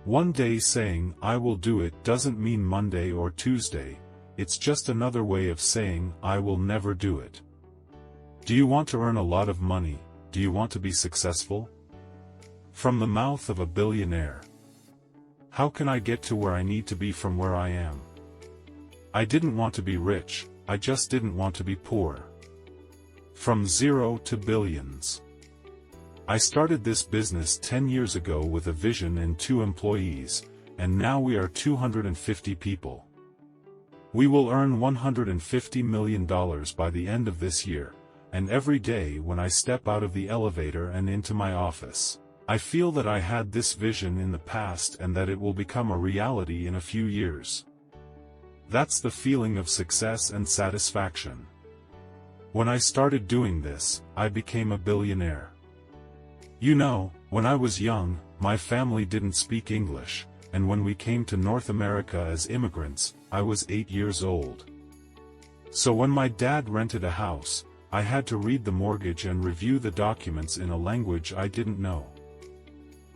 One day saying, "I will do it" doesn't mean Monday or Tuesday, it's just another way of saying, "I will never do it." Do you want to earn a lot of money? Do you want to be successful? From the mouth of a billionaire. How can I get to where I need to be from where I am? I didn't want to be rich, I just didn't want to be poor. From zero to billions. I started this business 10 years ago with a vision and 2 employees, and now we are 250 people. We will earn $150 million by the end of this year, and every day when I step out of the elevator and into my office, I feel that I had this vision in the past and that it will become a reality in a few years. That's the feeling of success and satisfaction. When I started doing this, I became a billionaire. You know, when I was young, my family didn't speak English, and when we came to North America as immigrants, I was 8 years old. So when my dad rented a house, I had to read the mortgage and review the documents in a language I didn't know.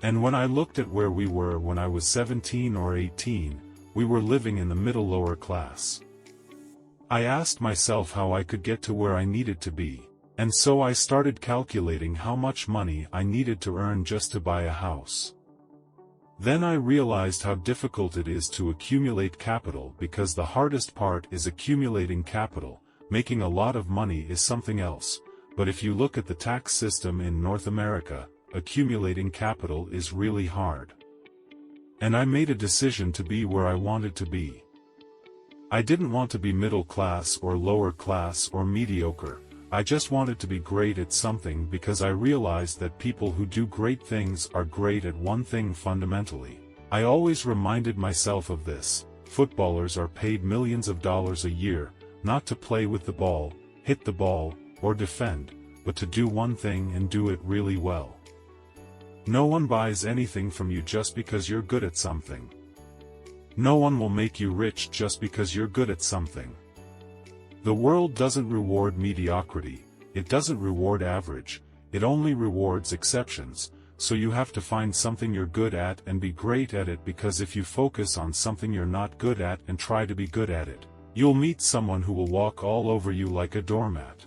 And when I looked at where we were when I was 17 or 18, we were living in the middle lower class. I asked myself how I could get to where I needed to be, and so I started calculating how much money I needed to earn just to buy a house. Then I realized how difficult it is to accumulate capital because the hardest part is accumulating capital. Making a lot of money is something else, but if you look at the tax system in North America, accumulating capital is really hard. And I made a decision to be where I wanted to be. I didn't want to be middle class or lower class or mediocre, I just wanted to be great at something because I realized that people who do great things are great at one thing fundamentally. I always reminded myself of this: footballers are paid millions of dollars a year, not to play with the ball, hit the ball, or defend, but to do one thing and do it really well. No one buys anything from you just because you're good at something. No one will make you rich just because you're good at something. The world doesn't reward mediocrity, it doesn't reward average, it only rewards exceptions, so you have to find something you're good at and be great at it, because if you focus on something you're not good at and try to be good at it, you'll meet someone who will walk all over you like a doormat.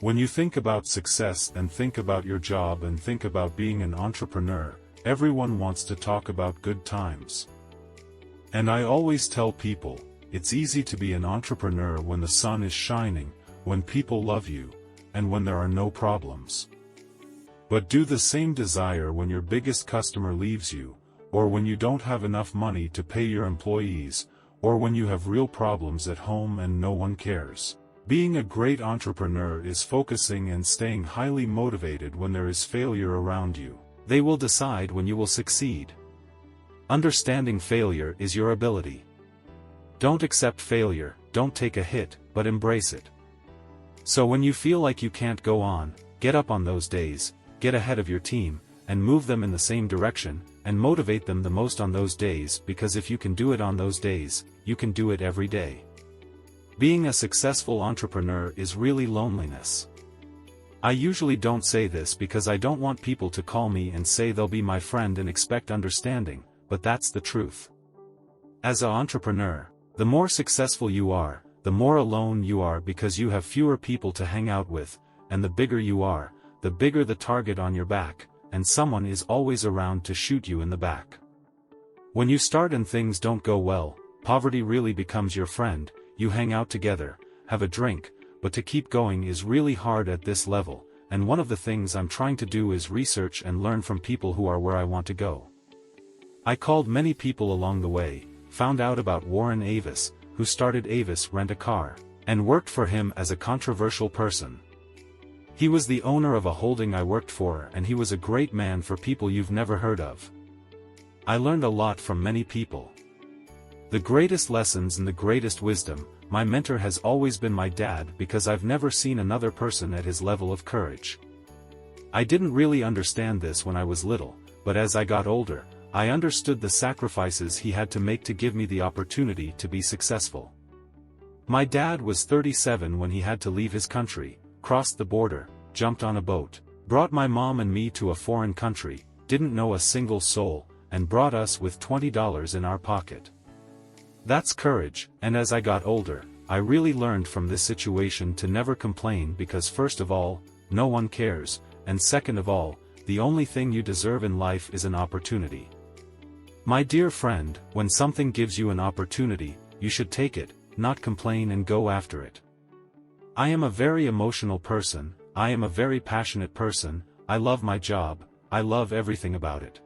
When you think about success and think about your job and think about being an entrepreneur, everyone wants to talk about good times. And I always tell people, it's easy to be an entrepreneur when the sun is shining, when people love you, and when there are no problems. But do the same desire when your biggest customer leaves you, or when you don't have enough money to pay your employees, or when you have real problems at home and no one cares. Being a great entrepreneur is focusing and staying highly motivated when there is failure around you. They will decide when you will succeed. Understanding failure is your ability. Don't accept failure, don't take a hit, but embrace it. So when you feel like you can't go on, get up on those days, get ahead of your team, and move them in the same direction, and motivate them the most on those days, because if you can do it on those days, you can do it every day. Being a successful entrepreneur is really loneliness. I usually don't say this because I don't want people to call me and say they'll be my friend and expect understanding, but that's the truth. As an entrepreneur, the more successful you are, the more alone you are because you have fewer people to hang out with, and the bigger you are, the bigger the target on your back, and someone is always around to shoot you in the back. When you start and things don't go well, poverty really becomes your friend. You hang out together, have a drink, but to keep going is really hard at this level, and one of the things I'm trying to do is research and learn from people who are where I want to go. I called many people along the way, found out about Warren Avis, who started Avis Rent-A-Car, and worked for him as a controversial person. He was the owner of a holding I worked for, and he was a great man for people you've never heard of. I learned a lot from many people. The greatest lessons and the greatest wisdom, my mentor has always been my dad, because I've never seen another person at his level of courage. I didn't really understand this when I was little, but as I got older, I understood the sacrifices he had to make to give me the opportunity to be successful. My dad was 37 when he had to leave his country, crossed the border, jumped on a boat, brought my mom and me to a foreign country, didn't know a single soul, and brought us with $20 in our pocket. That's courage, and as I got older, I really learned from this situation to never complain because first of all, no one cares, and second of all, the only thing you deserve in life is an opportunity. My dear friend, when something gives you an opportunity, you should take it, not complain and go after it. I am a very emotional person, I am a very passionate person, I love my job, I love everything about it.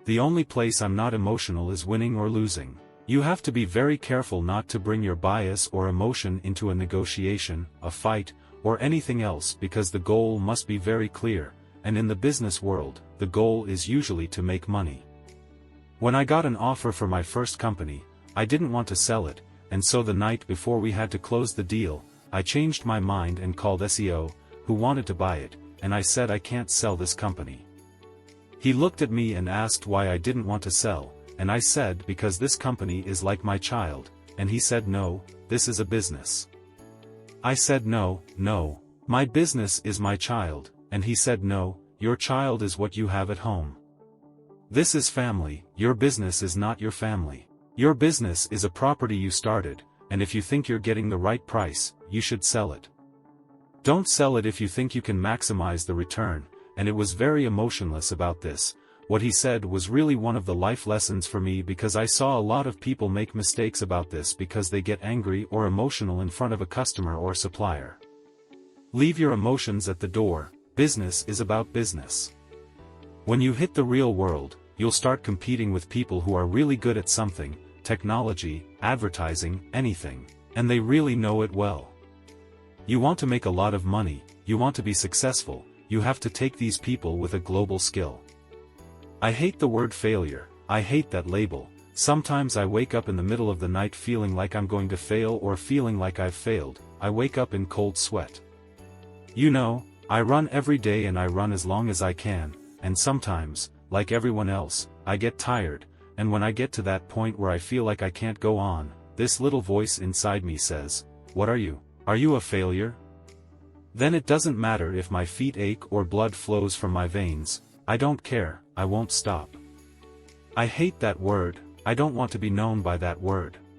The only place I'm not emotional is winning or losing. You have to be very careful not to bring your bias or emotion into a negotiation, a fight, or anything else because the goal must be very clear, and in the business world, the goal is usually to make money. When I got an offer for my first company, I didn't want to sell it, and so the night before we had to close the deal, I changed my mind and called SEO, who wanted to buy it, and I said I can't sell this company. He looked at me and asked why I didn't want to sell, and I said because this company is like my child, and he said no, this is a business. I said no, my business is my child, and he said no, your child is what you have at home. This is family, your business is not your family. Your business is a property you started, and if you think you're getting the right price, you should sell it. Don't sell it if you think you can maximize the return, and it was very emotionless about this. What he said was really one of the life lessons for me because I saw a lot of people make mistakes about this because they get angry or emotional in front of a customer or supplier. Leave your emotions at the door, business is about business. When you hit the real world, you'll start competing with people who are really good at something, technology, advertising, anything, and they really know it well. You want to make a lot of money, you want to be successful, you have to take these people with a global skill. I hate the word failure, I hate that label. Sometimes I wake up in the middle of the night feeling like I'm going to fail or feeling like I've failed, I wake up in cold sweat. You know, I run every day and I run as long as I can, and sometimes, like everyone else, I get tired, and when I get to that point where I feel like I can't go on, this little voice inside me says, "What are you? Are you a failure?" Then it doesn't matter if my feet ache or blood flows from my veins, I don't care, I won't stop. I hate that word, I don't want to be known by that word.